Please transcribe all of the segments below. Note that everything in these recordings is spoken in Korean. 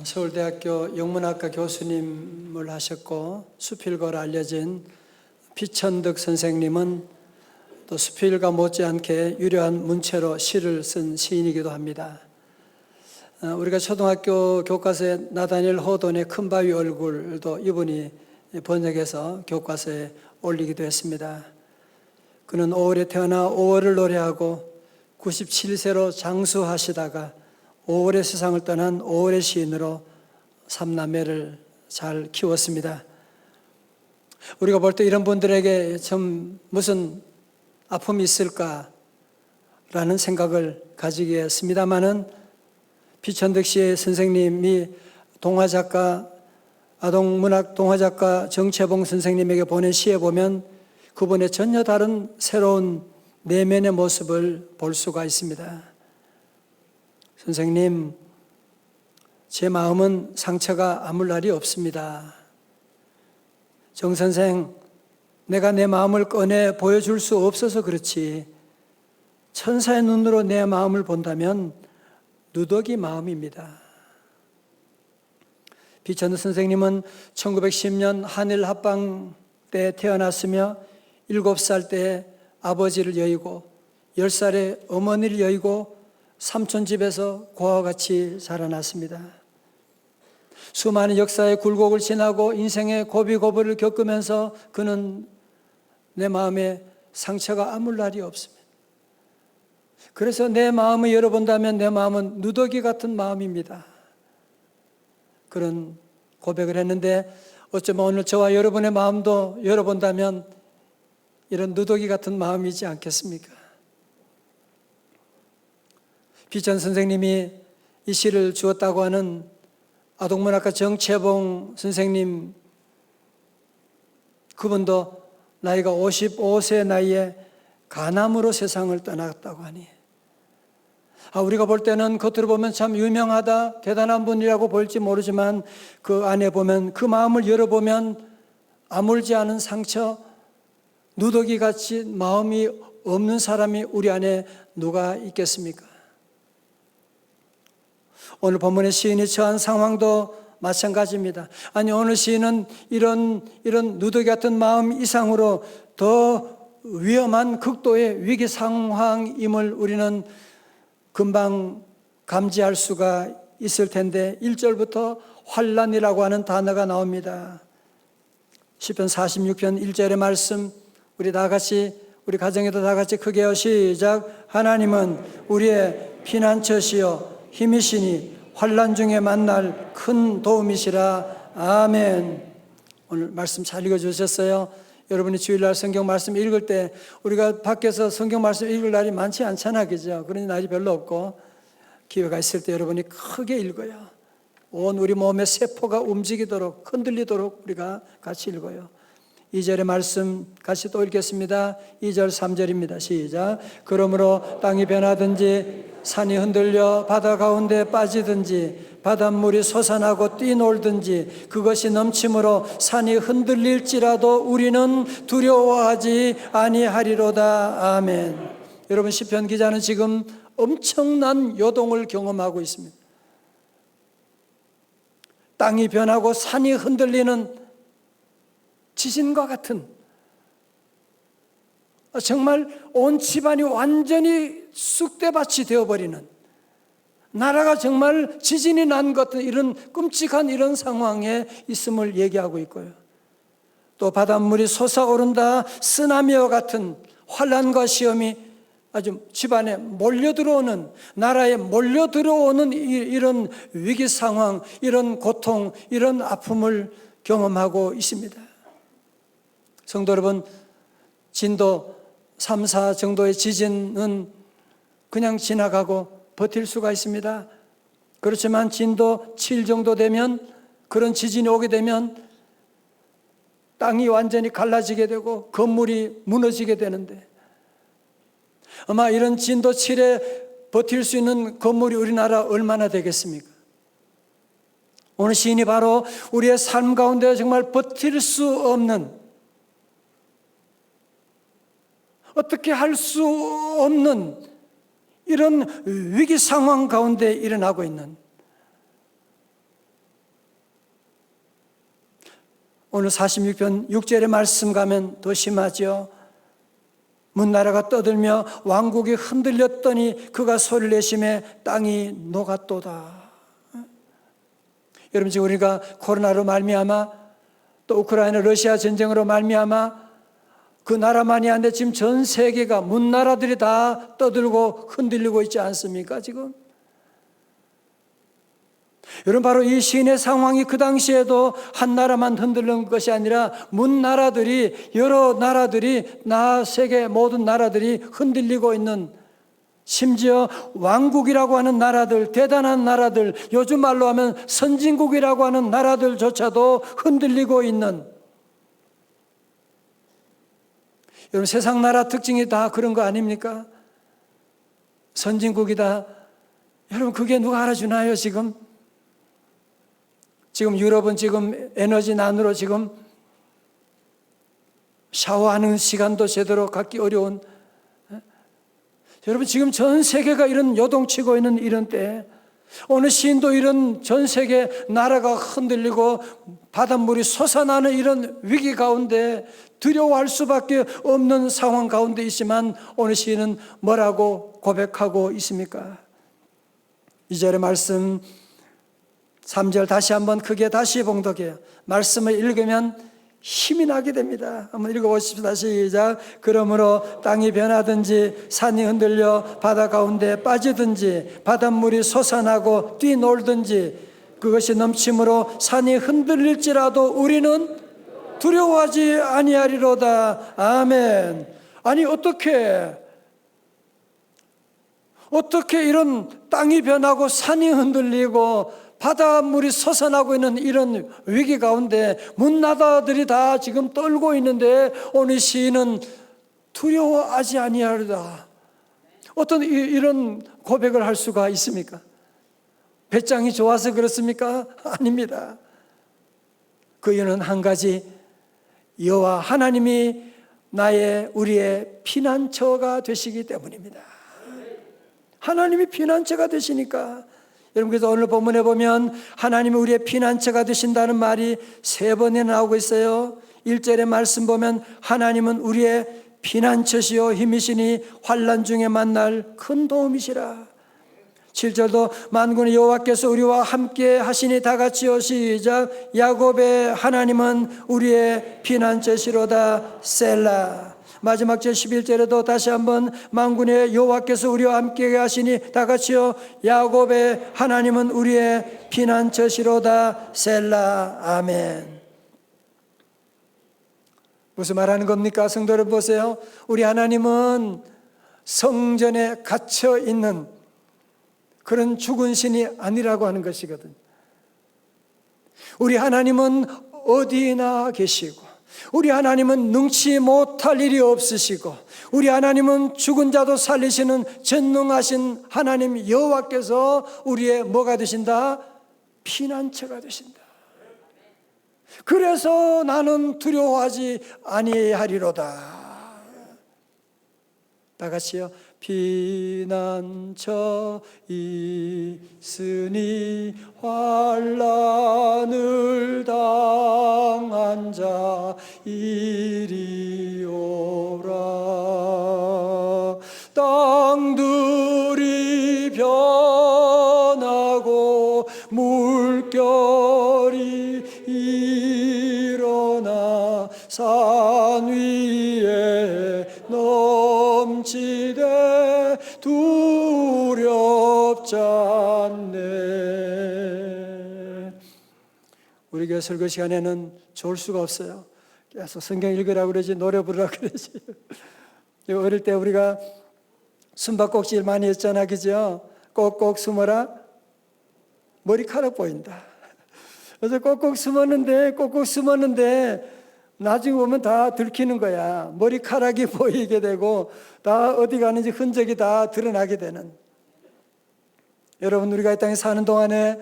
서울대학교 영문학과 교수님을 하셨고 수필가로 알려진 피천득 선생님은 또 수필가 못지않게 유려한 문체로 시를 쓴 시인이기도 합니다. 우리가 초등학교 교과서에 나다니엘 호돈의 큰 바위 얼굴도 이분이 번역해서 교과서에 올리기도 했습니다. 그는 5월에 태어나 5월을 노래하고 97세로 장수하시다가 5월의 세상을 떠난 5월의 시인으로 삼남매를 잘 키웠습니다. 우리가 볼 때 이런 분들에게 좀 무슨 아픔이 있을까라는 생각을 가지게 했습니다마는 피천득 씨의 선생님이 동화작가, 아동문학 동화작가 정채봉 선생님에게 보낸 시에 보면 그분의 전혀 다른 새로운 내면의 모습을 볼 수가 있습니다. 선생님, 제 마음은 상처가 아물 날이 없습니다. 정 선생, 내가 내 마음을 꺼내 보여줄 수 없어서 그렇지 천사의 눈으로 내 마음을 본다면 누더기 마음입니다. 피천득 선생님은 1910년 한일 합방 때 태어났으며 7살 때 아버지를 여의고 10살에 어머니를 여의고 삼촌 집에서 고아와 같이 자라났습니다. 수많은 역사의 굴곡을 지나고 인생의 고비고비를 겪으면서 그는 내 마음에 상처가 아물 날이 없습니다. 그래서 내 마음을 열어본다면 내 마음은 누더기 같은 마음입니다. 그런 고백을 했는데 어쩌면 오늘 저와 여러분의 마음도 열어본다면 이런 누더기 같은 마음이지 않겠습니까? 피천 선생님이 이 시를 주었다고 하는 아동문학가 정채봉 선생님, 그분도 나이가 55세 나이에 간암으로 세상을 떠났다고 하니 우리가 볼 때는 겉으로 보면 참 유명하다, 대단한 분이라고 볼지 모르지만 그 안에 보면 그 마음을 열어보면 아물지 않은 상처, 누더기같이 마음이 없는 사람이 우리 안에 누가 있겠습니까? 오늘 본문의 시인이 처한 상황도 마찬가지입니다. 아니, 오늘 시인은 이런 누더기 같은 마음 이상으로 더 위험한 극도의 위기 상황임을 우리는 금방 감지할 수가 있을 텐데 1절부터 환난이라고 하는 단어가 나옵니다. 시편 46편 1절의 말씀 우리 가정에도 다 같이 크게 시작. 하나님은 우리의 피난처시요 힘이시니 환난 중에 만날 큰 도움이시라. 아멘. 오늘 말씀 잘 읽어주셨어요. 여러분이 주일날 성경 말씀 읽을 때 우리가 밖에서 성경 말씀 읽을 날이 많지 않잖아, 그죠? 그런 날이 별로 없고 기회가 있을 때 여러분이 크게 읽어요. 온 우리 몸의 세포가 움직이도록 흔들리도록 우리가 같이 읽어요. 2절의 말씀 같이 또 읽겠습니다. 2절 3절입니다. 시작. 그러므로 땅이 변하든지 산이 흔들려 바다 가운데 빠지든지 바닷물이 솟아나고 뛰놀든지 그것이 넘침으로 산이 흔들릴지라도 우리는 두려워하지 아니하리로다. 아멘. 여러분, 시편 기자는 지금 엄청난 요동을 경험하고 있습니다. 땅이 변하고 산이 흔들리는 지진과 같은, 정말 온 집안이 완전히 쑥대밭이 되어버리는, 나라가 정말 지진이 난 것 같은 이런 끔찍한 이런 상황에 있음을 얘기하고 있고요. 또 바닷물이 솟아오른다, 쓰나미와 같은 환난과 시험이 아주 집안에 몰려들어오는, 나라에 몰려들어오는 이런 위기 상황, 이런 고통, 이런 아픔을 경험하고 있습니다. 성도 여러분, 진도 3, 4 정도의 지진은 그냥 지나가고 버틸 수가 있습니다. 그렇지만 진도 7 정도 되면, 그런 지진이 오게 되면 땅이 완전히 갈라지게 되고 건물이 무너지게 되는데, 아마 이런 진도 7에 버틸 수 있는 건물이 우리나라 얼마나 되겠습니까? 오늘 시인이 바로 우리의 삶 가운데 정말 버틸 수 없는, 어떻게 할 수 없는 이런 위기 상황 가운데 일어나고 있는, 오늘 46편 6절의 말씀 가면 더 심하죠. 문나라가 떠들며 왕국이 흔들렸더니 그가 소리를 내심에 땅이 녹았도다. 여러분, 지금 우리가 코로나로 말미암아 또 우크라이나 러시아 전쟁으로 말미암아 그 나라만이 아닌데 지금 전 세계가 문나라들이 다 떠들고 흔들리고 있지 않습니까 지금? 여러분, 바로 이 시인의 상황이 그 당시에도 한 나라만 흔들린 것이 아니라 문나라들이, 여러 나라들이, 세계 모든 나라들이 흔들리고 있는, 심지어 왕국이라고 하는 나라들, 대단한 나라들, 요즘 말로 하면 선진국이라고 하는 나라들조차도 흔들리고 있는, 여러분, 세상 나라 특징이 다 그런 거 아닙니까? 선진국이다. 여러분, 그게 누가 알아주나요 지금? 지금 유럽은 지금 에너지난으로 지금 샤워하는 시간도 제대로 갖기 어려운, 여러분, 지금 전 세계가 이런 요동치고 있는 이런 때, 어느 시인도 이런 전 세계 나라가 흔들리고 바닷물이 솟아나는 이런 위기 가운데 두려워할 수밖에 없는 상황 가운데 있지만 어느 시인은 뭐라고 고백하고 있습니까? 2절의 말씀 3절 다시 한번 크게 다시 봉독해요. 말씀을 읽으면 힘이 나게 됩니다. 한번 읽어보십시다. 시작. 그러므로 땅이 변하든지 산이 흔들려 바다 가운데 빠지든지 바닷물이 솟아나고 뛰놀든지 그것이 넘침으로 산이 흔들릴지라도 우리는 두려워하지 아니하리로다. 아멘. 아니, 어떻게 이런 땅이 변하고 산이 흔들리고 바닷물이 솟아나고 있는 이런 위기 가운데 문나라들이 다 지금 떨고 있는데 오늘 시인은 두려워하지 아니하리다. 어떤 이런 고백을 할 수가 있습니까? 배짱이 좋아서 그렇습니까? 아닙니다. 그 이유는 한 가지, 여호와 하나님이 우리의 피난처가 되시기 때문입니다. 하나님이 피난처가 되시니까. 여러분, 그래서 오늘 본문에 보면 하나님이 우리의 피난처가 되신다는 말이 3번이나 나오고 있어요. 1절의 말씀 보면 하나님은 우리의 피난처시요 힘이시니 환난 중에 만날 큰 도움이시라. 7절도 만군의 여호와께서 우리와 함께 하시니 다 같이요. 시작. 야곱의 하나님은 우리의 피난처시로다. 셀라. 마지막 절 11절에도 다시 한번 만군의 여호와께서 우리와 함께 하시니 다 같이요. 야곱의 하나님은 우리의 피난처시로다. 셀라. 아멘. 무슨 말하는 겁니까? 성도 여러분 보세요. 우리 하나님은 성전에 갇혀 있는 그런 죽은 신이 아니라고 하는 것이거든요. 우리 하나님은 어디나 계시고, 우리 하나님은 능치 못할 일이 없으시고, 우리 하나님은 죽은 자도 살리시는 전능하신 하나님 여호와께서 우리의 뭐가 되신다? 피난처가 되신다. 그래서 나는 두려워하지 아니하리로다. 다 같이요. 피난처 있으니 환난을 당한 자 이리 오라. 땅들이 변하고 물결이 일어나 산 위에 넘치되 두렵지 않네. 우리 교회 설교 시간에는 좋을 수가 없어요. 계속 성경 읽으라고 그러지, 노래 부르라고 그러지. 어릴 때 우리가 숨바꼭질 많이 했잖아, 그죠? 꼭꼭 숨어라, 머리카락 보인다. 그래서 꼭꼭 숨었는데 나중에 보면 다 들키는 거야. 머리카락이 보이게 되고 다 어디 가는지 흔적이 다 드러나게 되는. 여러분, 우리가 이 땅에 사는 동안에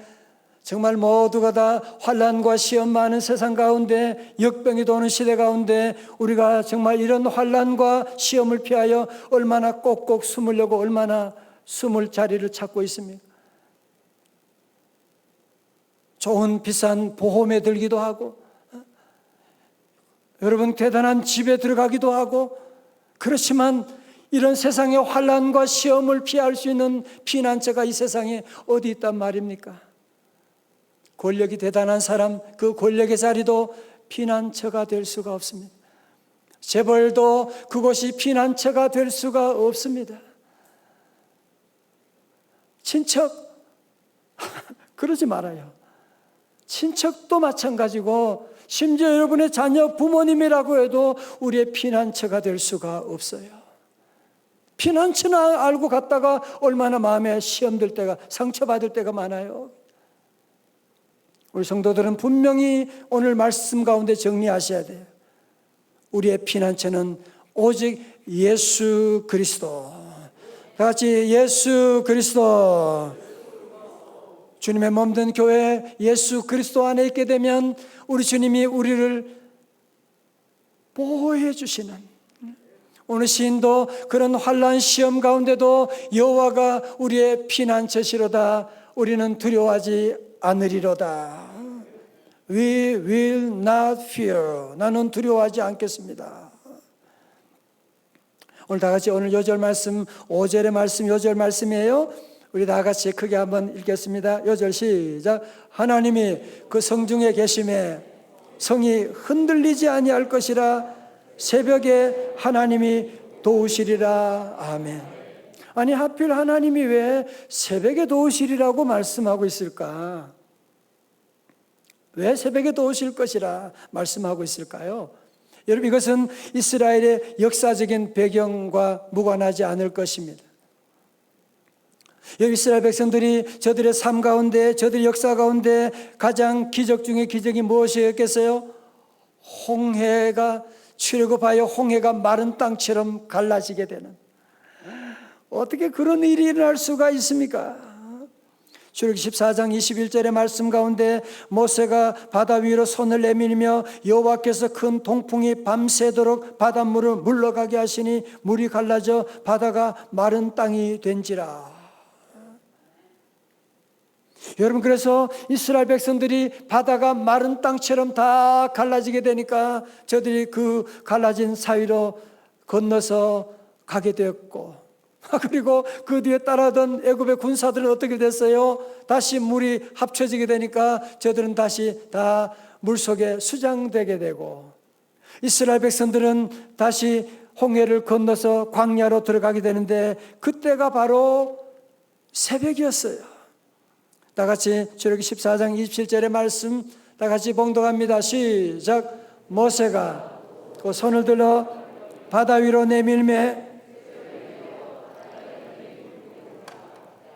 정말 모두가 다 환난과 시험 많은 세상 가운데, 역병이 도는 시대 가운데 우리가 정말 이런 환난과 시험을 피하여 얼마나 꼭꼭 숨으려고 얼마나 숨을 자리를 찾고 있습니까? 좋은 비싼 보험에 들기도 하고, 여러분, 대단한 집에 들어가기도 하고, 그렇지만 이런 세상의 환난과 시험을 피할 수 있는 피난처가 이 세상에 어디 있단 말입니까? 권력이 대단한 사람, 그 권력의 자리도 피난처가 될 수가 없습니다. 재벌도 그곳이 피난처가 될 수가 없습니다. 친척, 그러지 말아요. 친척도 마찬가지고, 심지어 여러분의 자녀 부모님이라고 해도 우리의 피난처가 될 수가 없어요. 피난처는 알고 갔다가 얼마나 마음에 시험될 때가, 상처받을 때가 많아요. 우리 성도들은 분명히 오늘 말씀 가운데 정리하셔야 돼요. 우리의 피난처는 오직 예수 그리스도. 다 같이 예수 그리스도. 주님의 몸된 교회 예수 그리스도 안에 있게 되면 우리 주님이 우리를 보호해 주시는, 오늘 시인도 그런 환난 시험 가운데도 여호와가 우리의 피난처시로다. 우리는 두려워하지 않으리로다. We will not fear. 나는 두려워하지 않겠습니다. 오늘 다 같이 오늘 요절 말씀, 5절의 말씀, 요절 말씀이에요. 우리 다 같이 크게 한번 읽겠습니다. 요절 시작. 하나님이 그 성중에 계심에 성이 흔들리지 아니할 것이라. 새벽에 하나님이 도우시리라. 아멘. 아니, 하필 하나님이 왜 새벽에 도우시리라고 말씀하고 있을까? 왜 새벽에 도우실 것이라 말씀하고 있을까요? 여러분, 이것은 이스라엘의 역사적인 배경과 무관하지 않을 것입니다. 이스라엘 백성들이 저들의 삶 가운데, 저들의 역사 가운데 가장 기적 중에 기적이 무엇이었겠어요? 홍해가 출애굽하여 홍해가 마른 땅처럼 갈라지게 되는, 어떻게 그런 일이 일어날 수가 있습니까? 출애굽기 14장 21절의 말씀 가운데 모세가 바다 위로 손을 내밀며 여호와께서 큰 동풍이 밤새도록 바닷물을 물러가게 하시니 물이 갈라져 바다가 마른 땅이 된지라. 여러분, 그래서 이스라엘 백성들이 바다가 마른 땅처럼 다 갈라지게 되니까 저들이 그 갈라진 사이로 건너서 가게 되었고, 그리고 그 뒤에 따라던 애굽의 군사들은 어떻게 됐어요? 다시 물이 합쳐지게 되니까 저들은 다시 다 물속에 수장되게 되고, 이스라엘 백성들은 다시 홍해를 건너서 광야로 들어가게 되는데 그때가 바로 새벽이었어요. 다 같이 출애굽기 14장 27절의 말씀 다 같이 봉독합니다. 시작. 모세가 그 손을 들어 바다 위로 내밀매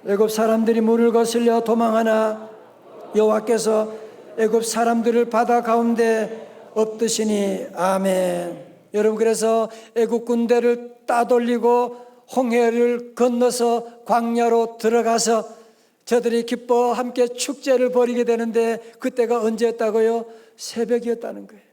애굽 사람들이 물을 거슬려 도망하나 여호와께서 애굽 사람들을 바다 가운데 엎드시니. 아멘. 여러분, 그래서 애굽 군대를 따돌리고 홍해를 건너서 광야로 들어가서 저들이 기뻐 함께 축제를 벌이게 되는데 그때가 언제였다고요? 새벽이었다는 거예요.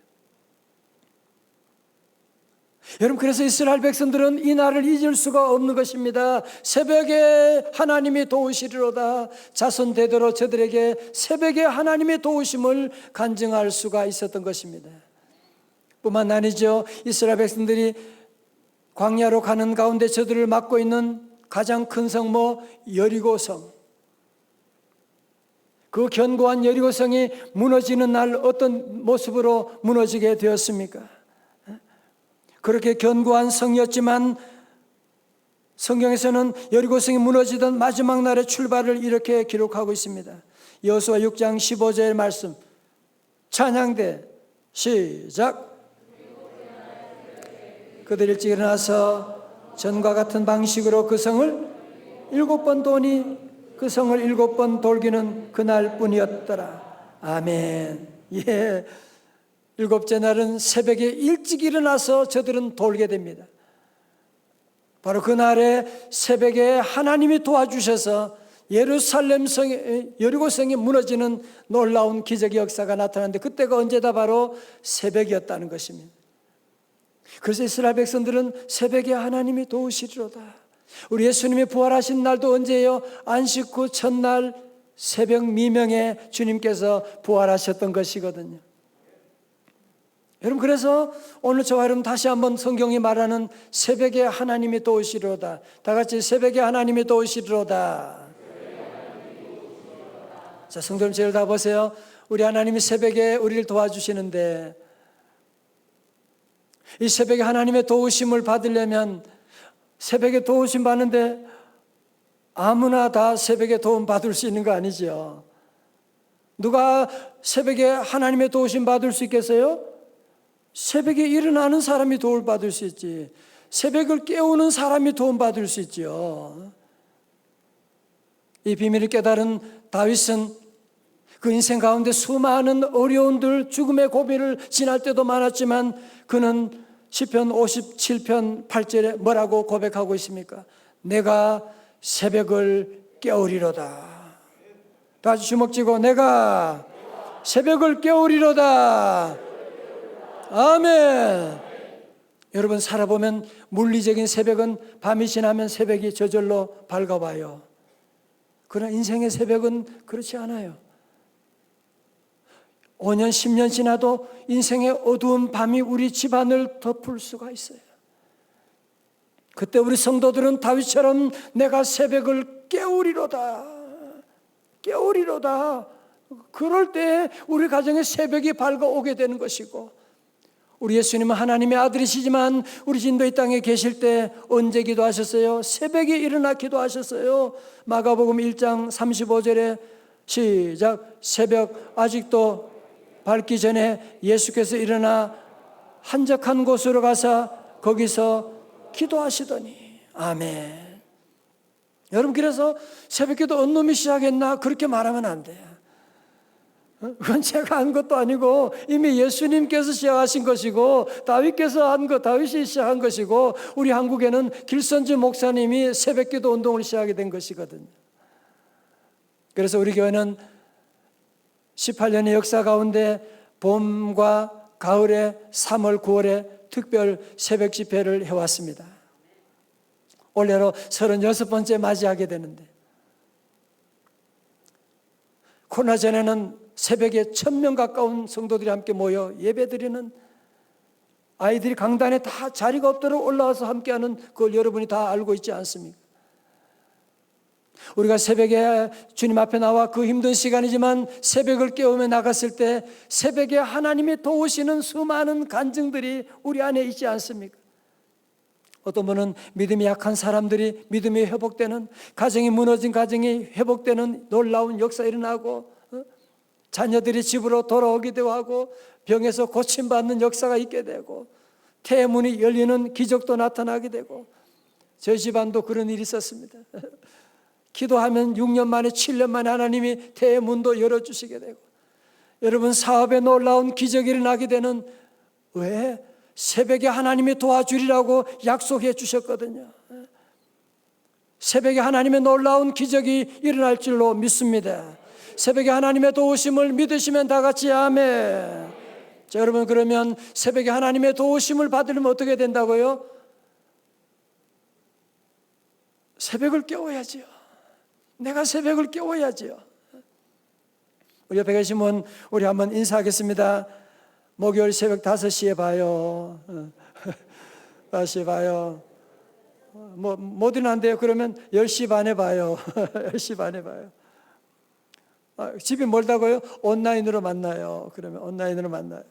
여러분, 그래서 이스라엘 백성들은 이 날을 잊을 수가 없는 것입니다. 새벽에 하나님이 도우시리로다. 자손 대대로 저들에게 새벽에 하나님의 도우심을 간증할 수가 있었던 것입니다. 뿐만 아니죠. 이스라엘 백성들이 광야로 가는 가운데 저들을 막고 있는 가장 큰 성 여리고성. 그 견고한 여리고성이 무너지는 날 어떤 모습으로 무너지게 되었습니까? 그렇게 견고한 성이었지만 성경에서는 여리고성이 무너지던 마지막 날의 출발을 이렇게 기록하고 있습니다. 여호수아 6장 15절의 말씀 찬양대 시작. 그들이 일찍 일어나서 전과 같은 방식으로 그 성을 7번 도니 그 성을 7번 돌기는 그날뿐이었더라. 아멘. 예, 7째 날은 새벽에 일찍 일어나서 저들은 돌게 됩니다. 바로 그날에 새벽에 하나님이 도와주셔서 예루살렘 성이, 여리고성이 무너지는 놀라운 기적의 역사가 나타났는데 그때가 언제다? 바로 새벽이었다는 것입니다. 그래서 이스라엘 백성들은 새벽에 하나님이 도우시리로다. 우리 예수님이 부활하신 날도 언제예요? 안식 후 첫날 새벽 미명에 주님께서 부활하셨던 것이거든요. 여러분, 그래서 오늘 저와 여러분 다시 한번 성경이 말하는 새벽에 하나님이 도우시리로다. 다 같이 새벽에 하나님이 도우시리로다. 자, 성도님 제일 다 보세요. 우리 하나님이 새벽에 우리를 도와주시는데, 이 새벽에 하나님의 도우심을 받으려면, 새벽에 도우심 받는데 아무나 다 새벽에 도움 받을 수 있는 거 아니죠. 누가 새벽에 하나님의 도우심 받을 수 있겠어요? 새벽에 일어나는 사람이 도움을 받을 수 있지. 새벽을 깨우는 사람이 도움 받을 수 있죠. 이 비밀을 깨달은 다윗은 그 인생 가운데 수많은 어려움들, 죽음의 고비를 지날 때도 많았지만 그는 시편 57편 8절에 뭐라고 고백하고 있습니까? 내가 새벽을 깨우리로다. 다시 주먹 쥐고 내가 새벽을 깨우리로다. 아멘. 여러분, 살아보면 물리적인 새벽은 밤이 지나면 새벽이 저절로 밝아와요. 그러나 인생의 새벽은 그렇지 않아요. 5년, 10년 지나도 인생의 어두운 밤이 우리 집안을 덮을 수가 있어요. 그때 우리 성도들은 다윗처럼 내가 새벽을 깨우리로다. 깨우리로다. 그럴 때 우리 가정에 새벽이 밝아오게 되는 것이고, 우리 예수님은 하나님의 아들이시지만 우리 진도 이 땅에 계실 때 언제 기도하셨어요? 새벽에 일어나 기도하셨어요. 마가복음 1장 35절에 시작. 새벽 아직도 밝기 전에 예수께서 일어나 한적한 곳으로 가서 거기서 기도하시더니. 아멘. 여러분, 그래서 새벽기도 언 놈이 시작했나 그렇게 말하면 안 돼요. 그건 제가 한 것도 아니고 이미 예수님께서 시작하신 것이고 다윗께서 한 것, 다윗이 시작한 것이고, 우리 한국에는 길선주 목사님이 새벽기도 운동을 시작하게 된 것이거든요. 그래서 우리 교회는 18년의 역사 가운데 봄과 가을에 3월, 9월에 특별 새벽 집회를 해왔습니다. 올해로 36번째 맞이하게 되는데, 코로나 전에는 새벽에 1000명 가까운 성도들이 함께 모여 예배드리는, 아이들이 강단에 다 자리가 없도록 올라와서 함께하는 그걸 여러분이 다 알고 있지 않습니까? 우리가 새벽에 주님 앞에 나와 그 힘든 시간이지만 새벽을 깨우며 나갔을 때 새벽에 하나님이 도우시는 수많은 간증들이 우리 안에 있지 않습니까? 어떤 분은 믿음이 약한 사람들이 믿음이 회복되는, 가정이 무너진 가정이 회복되는 놀라운 역사 일어나고, 자녀들이 집으로 돌아오기도 하고, 병에서 고침받는 역사가 있게 되고, 태문이 열리는 기적도 나타나게 되고, 저희 집안도 그런 일이 있었습니다. 기도하면 6년 만에 7년 만에 하나님이 태문도 열어주시게 되고, 여러분, 사업에 놀라운 기적이 일어나게 되는, 왜? 새벽에 하나님이 도와주리라고 약속해 주셨거든요. 새벽에 하나님의 놀라운 기적이 일어날 줄로 믿습니다. 새벽에 하나님의 도우심을 믿으시면 다 같이 아멘. 자, 여러분, 그러면 새벽에 하나님의 도우심을 받으려면 어떻게 된다고요? 새벽을 깨워야지요. 내가 새벽을 깨워야지요. 우리 옆에 계신 분, 우리 한번 인사하겠습니다. 목요일 새벽 5시에 봐요. 5시에 봐요. 못 일어난대요. 그러면 10시 반에 봐요. 10시 반에 봐요. 집이 멀다고요? 온라인으로 만나요. 그러면 온라인으로 만나요.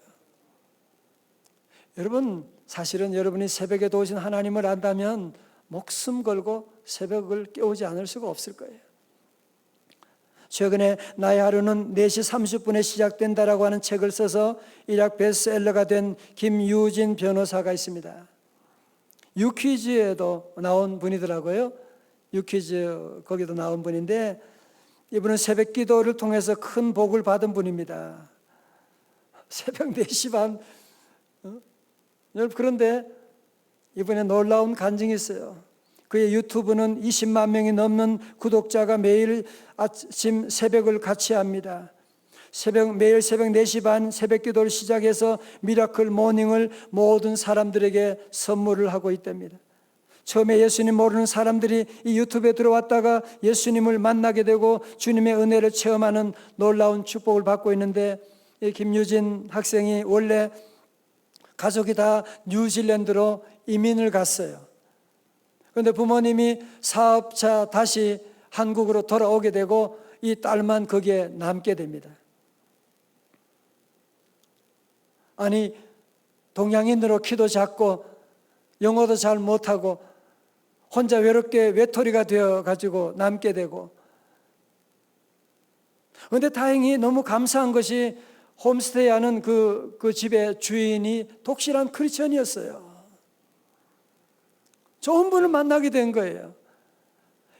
여러분, 사실은 여러분이 새벽에 도우신 하나님을 안다면 목숨 걸고 새벽을 깨우지 않을 수가 없을 거예요. 최근에 나의 하루는 4시 30분에 시작된다라고 하는 책을 써서 일약 베스트셀러가 된 김유진 변호사가 있습니다. 유퀴즈에도 나온 분이더라고요. 유퀴즈 거기도 나온 분인데, 이분은 새벽 기도를 통해서 큰 복을 받은 분입니다. 새벽 4시 반. 여러분, 그런데 이번에 놀라운 간증이 있어요. 그의 유튜브는 20만 명이 넘는 구독자가 매일 아침 새벽을 같이 합니다. 매일 새벽 4시 반 새벽 기도를 시작해서 미라클 모닝을 모든 사람들에게 선물을 하고 있답니다. 처음에 예수님 모르는 사람들이 이 유튜브에 들어왔다가 예수님을 만나게 되고 주님의 은혜를 체험하는 놀라운 축복을 받고 있는데, 이 김유진 학생이 원래 가족이 다 뉴질랜드로 이민을 갔어요. 그런데 부모님이 사업차 다시 한국으로 돌아오게 되고 이 딸만 거기에 남게 됩니다. 아니, 동양인으로 키도 작고 영어도 잘 못하고 혼자 외롭게 외톨이가 되어가지고 남게 되고, 그런데 다행히 너무 감사한 것이 홈스테이 하는 그 집의 주인이 독실한 크리스천이었어요. 좋은 분을 만나게 된 거예요.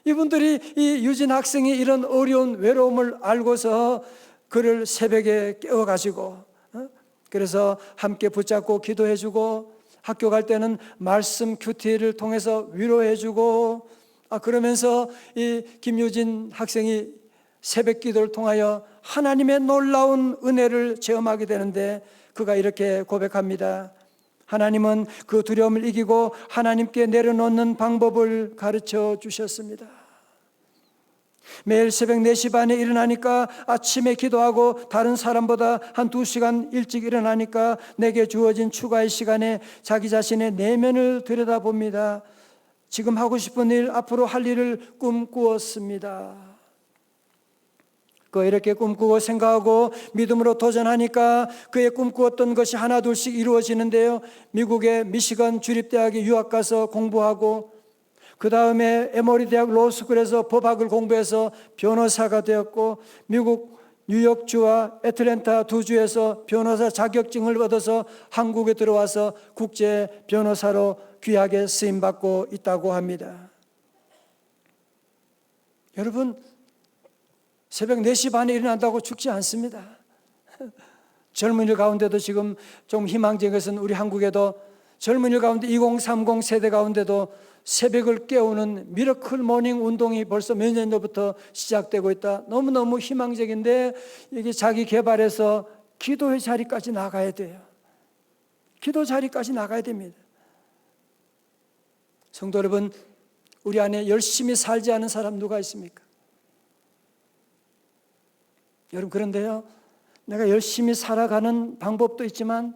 이분들이 이 유진 학생이 이런 어려운 외로움을 알고서 그를 새벽에 깨워가지고 그래서 함께 붙잡고 기도해주고, 학교 갈 때는 말씀 큐티를 통해서 위로해주고, 그러면서 이 김유진 학생이 새벽 기도를 통하여 하나님의 놀라운 은혜를 체험하게 되는데, 그가 이렇게 고백합니다. 하나님은 그 두려움을 이기고 하나님께 내려놓는 방법을 가르쳐 주셨습니다. 매일 새벽 4시 반에 일어나니까, 아침에 기도하고 다른 사람보다 한 2시간 일찍 일어나니까 내게 주어진 추가의 시간에 자기 자신의 내면을 들여다봅니다. 지금 하고 싶은 일, 앞으로 할 일을 꿈꾸었습니다. 이렇게 꿈꾸고 생각하고 믿음으로 도전하니까 그의 꿈꾸었던 것이 하나 둘씩 이루어지는데요. 미국의 미시건 주립대학에 유학 가서 공부하고, 그 다음에 에머리 대학 로스쿨에서 법학을 공부해서 변호사가 되었고, 미국 뉴욕주와 애틀랜타 두 주에서 변호사 자격증을 얻어서 한국에 들어와서 국제 변호사로 귀하게 쓰임받고 있다고 합니다. 여러분, 새벽 4시 반에 일어난다고 죽지 않습니다. 젊은이들 가운데도 지금 좀 희망적인 것은 우리 한국에도 젊은이들 가운데 2030 세대 가운데도 새벽을 깨우는 미러클 모닝 운동이 벌써 몇 년 전부터 시작되고 있다. 너무너무 희망적인데, 이게 자기 개발해서 기도의 자리까지 나가야 돼요. 기도 자리까지 나가야 됩니다. 성도 여러분, 우리 안에 열심히 살지 않은 사람 누가 있습니까? 여러분, 그런데요, 내가 열심히 살아가는 방법도 있지만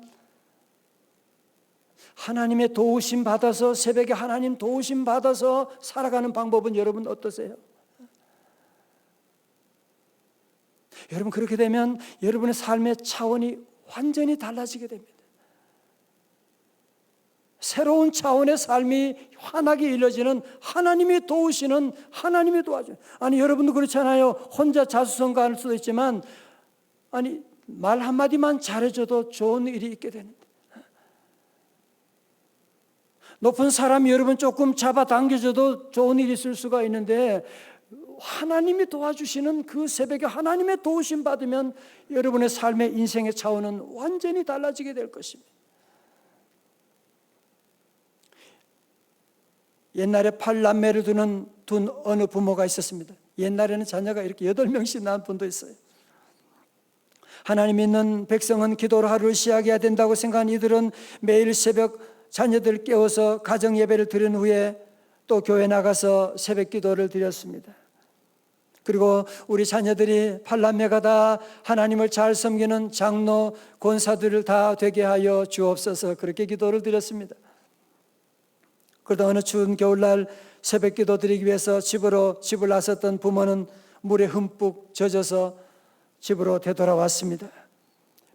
하나님의 도우심 받아서, 새벽에 하나님 도우심 받아서 살아가는 방법은 여러분 어떠세요? 여러분, 그렇게 되면 여러분의 삶의 차원이 완전히 달라지게 됩니다. 새로운 차원의 삶이 환하게 이루어지는, 하나님이 도우시는, 하나님이 도와줘요. 아니, 여러분도 그렇잖아요. 혼자 자수성가할 수도 있지만, 아니, 말 한마디만 잘해줘도 좋은 일이 있게 되는데, 높은 사람이 여러분 조금 잡아당겨줘도 좋은 일이 있을 수가 있는데, 하나님이 도와주시는 그 새벽에 하나님의 도우심 받으면 여러분의 삶의 인생의 차원은 완전히 달라지게 될 것입니다. 옛날에 8남매를 둔 어느 부모가 있었습니다. 옛날에는 자녀가 이렇게 8명씩 낳은 분도 있어요. 하나님 믿는 백성은 기도로 하루를 시작해야 된다고 생각한 이들은 매일 새벽 자녀들을 깨워서 가정 예배를 드린 후에 또 교회 나가서 새벽 기도를 드렸습니다. 그리고 우리 자녀들이 8남매가 다 하나님을 잘 섬기는 장로, 권사들을 다 되게 하여 주옵소서, 그렇게 기도를 드렸습니다. 그러다 어느 추운 겨울날 새벽 기도 드리기 위해서 집을 나섰던 부모는 물에 흠뻑 젖어서 집으로 되돌아왔습니다.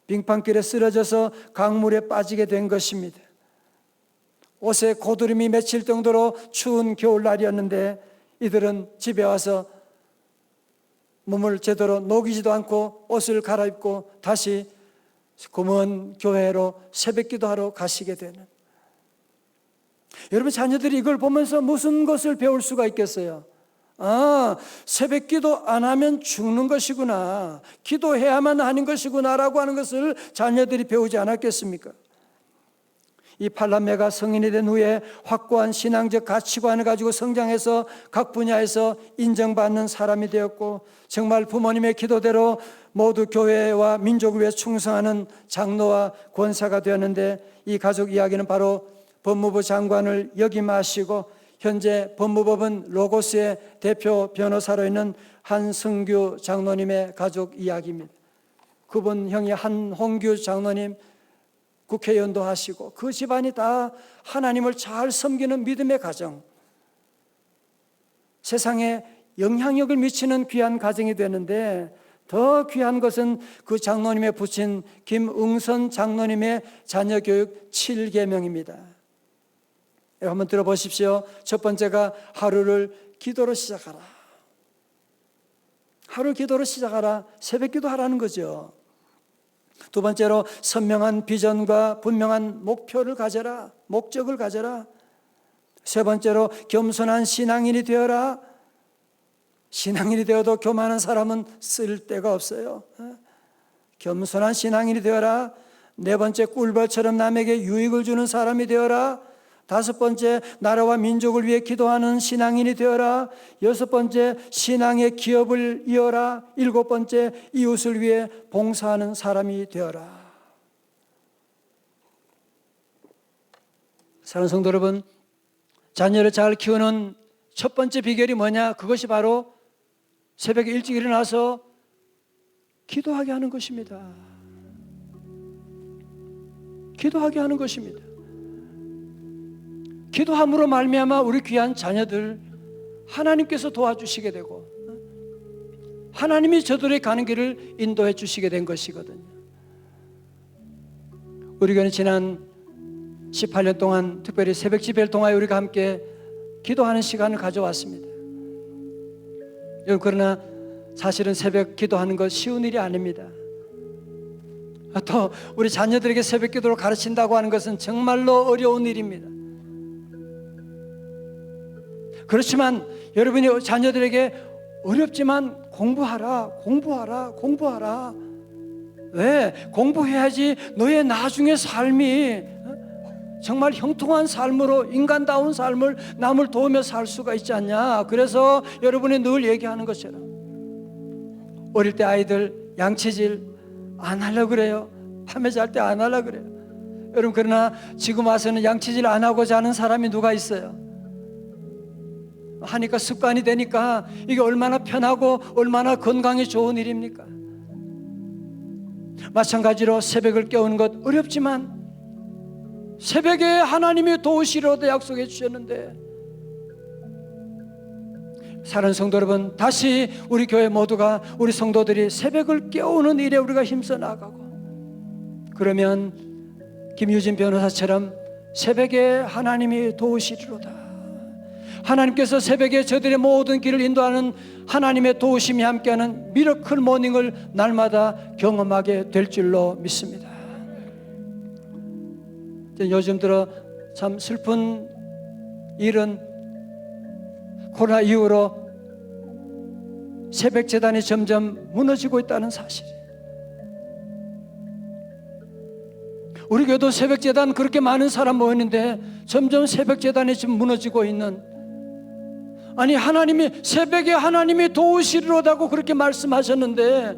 빙판길에 쓰러져서 강물에 빠지게 된 것입니다. 옷에 고드름이 맺힐 정도로 추운 겨울날이었는데, 이들은 집에 와서 몸을 제대로 녹이지도 않고 옷을 갈아입고 다시 검은 교회로 새벽 기도하러 가시게 되는, 여러분, 자녀들이 이걸 보면서 무슨 것을 배울 수가 있겠어요? 새벽 기도 안 하면 죽는 것이구나, 기도해야만 하는 것이구나라고 하는 것을 자녀들이 배우지 않았겠습니까? 이 8남매가 성인이 된 후에 확고한 신앙적 가치관을 가지고 성장해서 각 분야에서 인정받는 사람이 되었고, 정말 부모님의 기도대로 모두 교회와 민족을 위해 충성하는 장로와 권사가 되었는데, 이 가족 이야기는 바로 법무부 장관을 역임하시고 현재 법무법은 로고스의 대표 변호사로 있는 한승규 장로님의 가족 이야기입니다. 그분 형이 한홍규 장로님, 국회의원도 하시고 그 집안이 다 하나님을 잘 섬기는 믿음의 가정, 세상에 영향력을 미치는 귀한 가정이 되는데, 더 귀한 것은 그 장로님의 부친 김응선 장로님의 자녀교육 7계명입니다. 한번 들어보십시오. 첫 번째가 하루를 기도로 시작하라. 하루 기도로 시작하라. 새벽 기도하라는 거죠. 두 번째로 선명한 비전과 분명한 목표를 가져라. 목적을 가져라. 세 번째로 겸손한 신앙인이 되어라. 신앙인이 되어도 교만한 사람은 쓸 데가 없어요. 겸손한 신앙인이 되어라. 네 번째, 꿀벌처럼 남에게 유익을 주는 사람이 되어라. 다섯 번째, 나라와 민족을 위해 기도하는 신앙인이 되어라. 여섯 번째, 신앙의 기업을 이어라. 일곱 번째, 이웃을 위해 봉사하는 사람이 되어라. 사랑하는 성도 여러분, 자녀를 잘 키우는 첫 번째 비결이 뭐냐? 그것이 바로 새벽에 일찍 일어나서 기도하게 하는 것입니다. 기도하게 하는 것입니다. 기도함으로 말미암아 우리 귀한 자녀들 하나님께서 도와주시게 되고 하나님이 저들의 가는 길을 인도해 주시게 된 것이거든요. 우리 교회는 지난 18년 동안 특별히 새벽 집회를 통하여 우리가 함께 기도하는 시간을 가져왔습니다. 그러나 사실은 새벽 기도하는 것 쉬운 일이 아닙니다. 또 우리 자녀들에게 새벽 기도를 가르친다고 하는 것은 정말로 어려운 일입니다. 그렇지만 여러분이 자녀들에게 어렵지만 공부하라, 공부하라, 공부하라. 왜? 공부해야지 너의 나중의 삶이 정말 형통한 삶으로, 인간다운 삶을 남을 도우며 살 수가 있지 않냐. 그래서 여러분이 늘 얘기하는 것처럼 어릴 때 아이들 양치질 안 하려고 그래요. 밤에 잘 때 안 하려고 그래요. 여러분, 그러나 지금 와서는 양치질 안 하고 자는 사람이 누가 있어요? 하니까 습관이 되니까 이게 얼마나 편하고 얼마나 건강에 좋은 일입니까? 마찬가지로 새벽을 깨우는 것 어렵지만 새벽에 하나님이 도우시려고 약속해 주셨는데, 사랑하는 성도 여러분, 다시 우리 교회 모두가, 우리 성도들이 새벽을 깨우는 일에 우리가 힘써 나가고, 그러면 김유진 변호사처럼 새벽에 하나님이 도우시리로다. 하나님께서 새벽에 저들의 모든 길을 인도하는 하나님의 도우심이 함께하는 미러클 모닝을 날마다 경험하게 될 줄로 믿습니다. 요즘 들어 참 슬픈 일은 코로나 이후로 새벽 재단이 점점 무너지고 있다는 사실. 우리 교회도 새벽 재단 그렇게 많은 사람 모였는데 점점 새벽 재단이 지금 무너지고 있는, 아니 하나님이 새벽에 하나님이 도우시리로다고 그렇게 말씀하셨는데,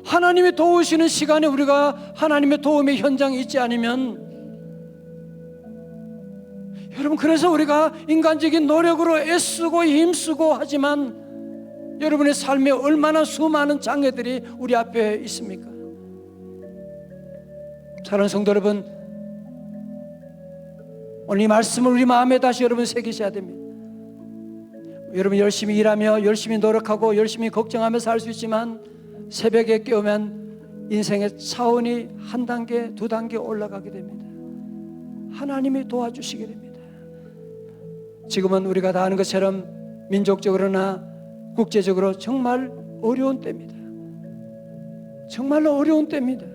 하나님이 도우시는 시간에 우리가 하나님의 도움의 현장에 있지 않으면, 여러분, 그래서 우리가 인간적인 노력으로 애쓰고 힘쓰고 하지만 여러분의 삶에 얼마나 수많은 장애들이 우리 앞에 있습니까? 사랑하는 성도 여러분, 오늘 이 말씀을 우리 마음에 다시 여러분 새기셔야 됩니다. 여러분 열심히 일하며 열심히 노력하고 열심히 걱정하며 살 수 있지만 새벽에 깨우면 인생의 차원이 한 단계 두 단계 올라가게 됩니다. 하나님이 도와주시게 됩니다. 지금은 우리가 다 아는 것처럼 민족적으로나 국제적으로 정말 어려운 때입니다. 정말로 어려운 때입니다.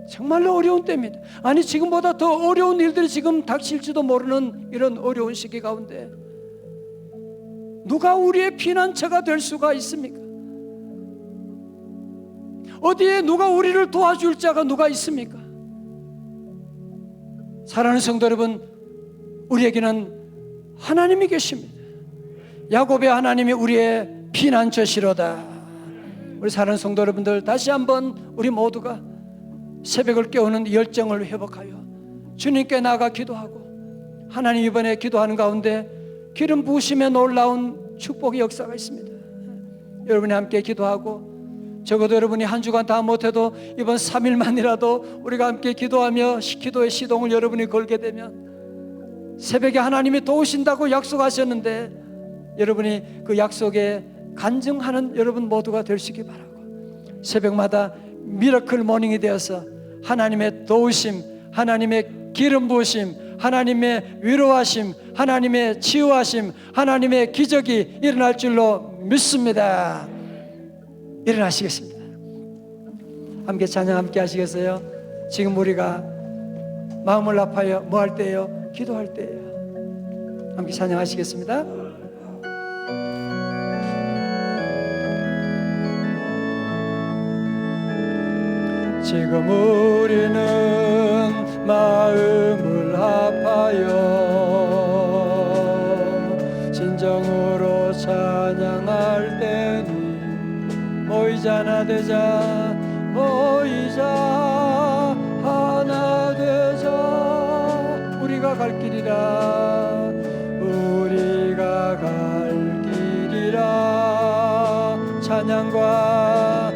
정말로 어려운 때입니다. 아니, 지금보다 더 어려운 일들이 지금 닥칠지도 모르는 이런 어려운 시기 가운데 누가 우리의 피난처가 될 수가 있습니까? 어디에 누가 우리를 도와줄 자가 누가 있습니까? 사랑하는 성도 여러분, 우리에게는 하나님이 계십니다. 야곱의 하나님이 우리의 피난처시로다. 우리 사랑하는 성도 여러분들, 다시 한번 우리 모두가 새벽을 깨우는 열정을 회복하여 주님께 나아가 기도하고, 하나님 이번에 기도하는 가운데 기름 부으심의 놀라운 축복의 역사가 있습니다. 여러분이 함께 기도하고 적어도 여러분이 한 주간 다 못해도 이번 3일만이라도 우리가 함께 기도하며 기도의 시동을 여러분이 걸게 되면 새벽에 하나님이 도우신다고 약속하셨는데 여러분이 그 약속에 간증하는 여러분 모두가 되시기 바라고, 새벽마다 미라클 모닝이 되어서 하나님의 도우심, 하나님의 기름 부으심, 하나님의 위로하심, 하나님의 치유하심, 하나님의 기적이 일어날 줄로 믿습니다. 일어나시겠습니다. 함께 찬양 함께 하시겠어요? 지금 우리가 마음을 아파요 뭐 할 때예요? 기도할 때예요. 함께 찬양하시겠습니다. 지금 우리는 마음을 아파요 진정으로 찬양할 때니 모이자 하나 되자, 모이자 하나 되자. 우리가 갈 길이라, 우리가 갈 길이라. 찬양과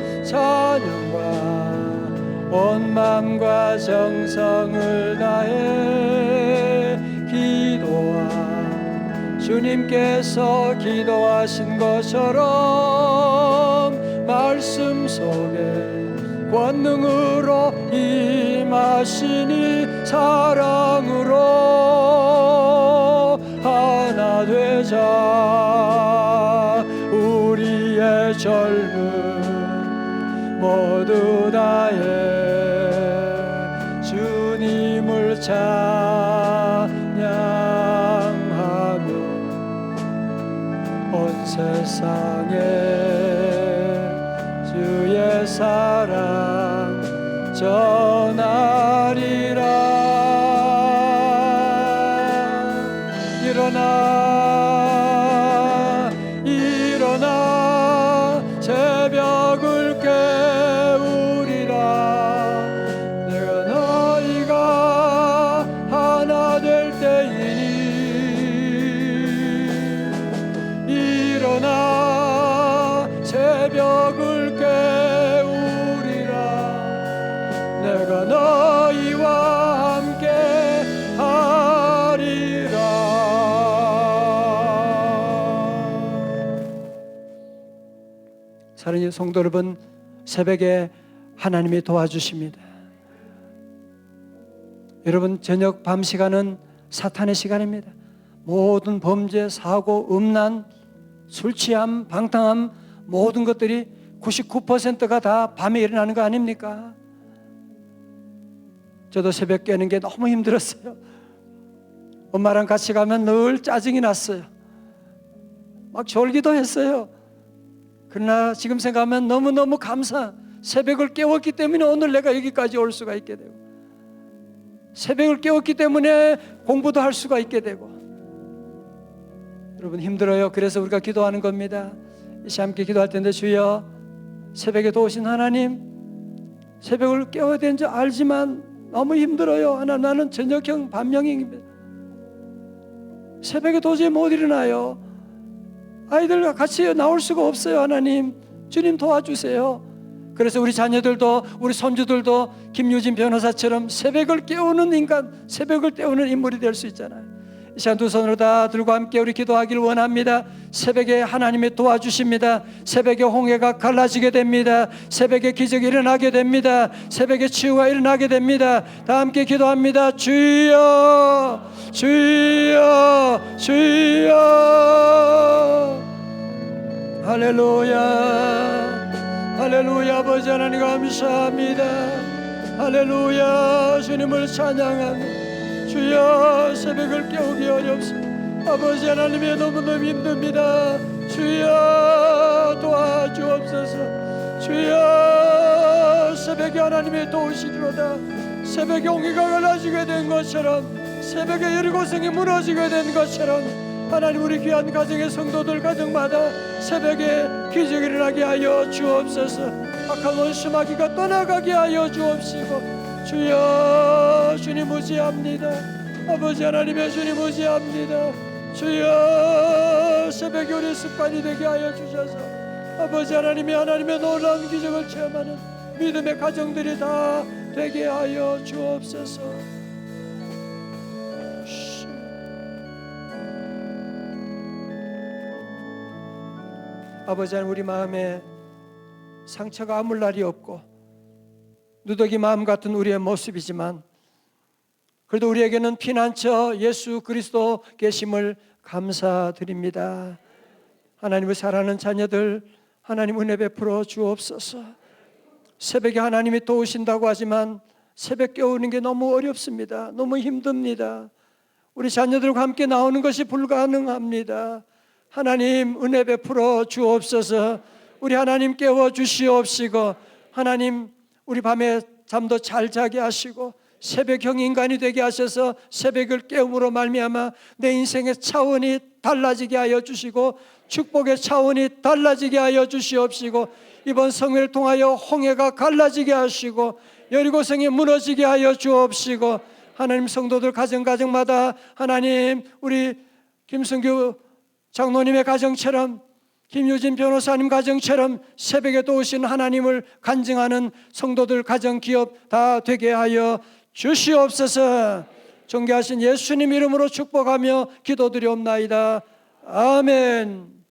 온 마음과 정성을 다해 기도하 주님께서 기도하신 것처럼 말씀 속에 권능으로 임하시니 사랑으로 하나 되자. 우리의 젊음 모두 다해 주님을 찬양하며 온 세상에 주의 사랑 전하리라. 일어나 일어나 새벽을 깨우리라. 내가 너희가 하나 될 때이니 일어나 새벽을 깨우리라. 내가 너희와 함께 하리라. 사랑하는 성도 여러분, 새벽에 하나님이 도와주십니다. 여러분, 저녁 밤 시간은 사탄의 시간입니다. 모든 범죄, 사고, 음란, 술 취함, 방탕함, 모든 것들이 99%가 다 밤에 일어나는 거 아닙니까? 저도 새벽 깨는 게 너무 힘들었어요. 엄마랑 같이 가면 늘 짜증이 났어요. 막 졸기도 했어요. 그러나 지금 생각하면 너무너무 감사. 새벽을 깨웠기 때문에 오늘 내가 여기까지 올 수가 있게 되고, 새벽을 깨웠기 때문에 공부도 할 수가 있게 되고. 여러분 힘들어요. 그래서 우리가 기도하는 겁니다. 이 시간 함께 기도할 텐데, 주여 새벽에 도우신 하나님, 새벽을 깨워야 되는 줄 알지만 너무 힘들어요. 하나님, 나는 저녁형 밤형입니다. 새벽에 도저히 못 일어나요. 아이들과 같이 나올 수가 없어요. 하나님, 주님 도와주세요. 그래서 우리 자녀들도, 우리 손주들도 김유진 변호사처럼 새벽을 깨우는 인간, 새벽을 깨우는 인물이 될 수 있잖아요. 이 시간 두 손으로 다 들고 함께 우리 기도하기를 원합니다. 새벽에 하나님이 도와주십니다. 새벽에 홍해가 갈라지게 됩니다. 새벽에 기적이 일어나게 됩니다. 새벽에 치유가 일어나게 됩니다. 다 함께 기도합니다. 주여, 주여, 주여. 할렐루야, 할렐루야. 아버지 하나님 감사합니다. 할렐루야. 주님을 찬양합니다. 주여, 새벽을 깨우기 어렵습니다. 아버지 하나님이 너무너무 힘듭니다. 주여, 도와주옵소서. 주여, 새벽에 하나님이 도우시리로다. 새벽에 홍해가 갈라지게 된 것처럼, 새벽에 여리고성이 무너지게 된 것처럼, 하나님 우리 귀한 가정의 성도들 가정마다 새벽에 기적이 일어나게 하여 주옵소서. 악한 원수마귀가 떠나가게 하여 주옵시고, 주여, 주님 의지합니다. 아버지 하나님의 주님 의지합니다. 주여, 새벽에 우리 습관이 되게 하여 주셔서 아버지 하나님의 놀라운 기적을 체험하는 믿음의 가정들이 다 되게 하여 주옵소서. 아버지 하나님, 우리 마음에 상처가 아물 날이 없고 누더기 마음 같은 우리의 모습이지만 그래도 우리에게는 피난처 예수 그리스도 계심을 감사드립니다. 하나님을 사랑하는 자녀들, 하나님 은혜 베풀어 주옵소서. 새벽에 하나님이 도우신다고 하지만 새벽 깨우는 게 너무 어렵습니다. 너무 힘듭니다. 우리 자녀들과 함께 나오는 것이 불가능합니다. 하나님 은혜 베풀어 주옵소서. 우리 하나님 깨워 주시옵시고, 하나님 우리 밤에 잠도 잘 자게 하시고 새벽형 인간이 되게 하셔서 새벽을 깨움으로 말미암아 내 인생의 차원이 달라지게 하여 주시고 축복의 차원이 달라지게 하여 주시옵시고, 이번 성회를 통하여 홍해가 갈라지게 하시고 여리고성이 무너지게 하여 주옵시고, 하나님 성도들 가정마다 하나님 우리 김승규 장로님의 가정처럼 김유진 변호사님 가정처럼 새벽에 도우신 하나님을 간증하는 성도들 가정 기업 다 되게 하여 주시옵소서. 존귀하신 예수님 이름으로 축복하며 기도드리옵나이다. 아멘.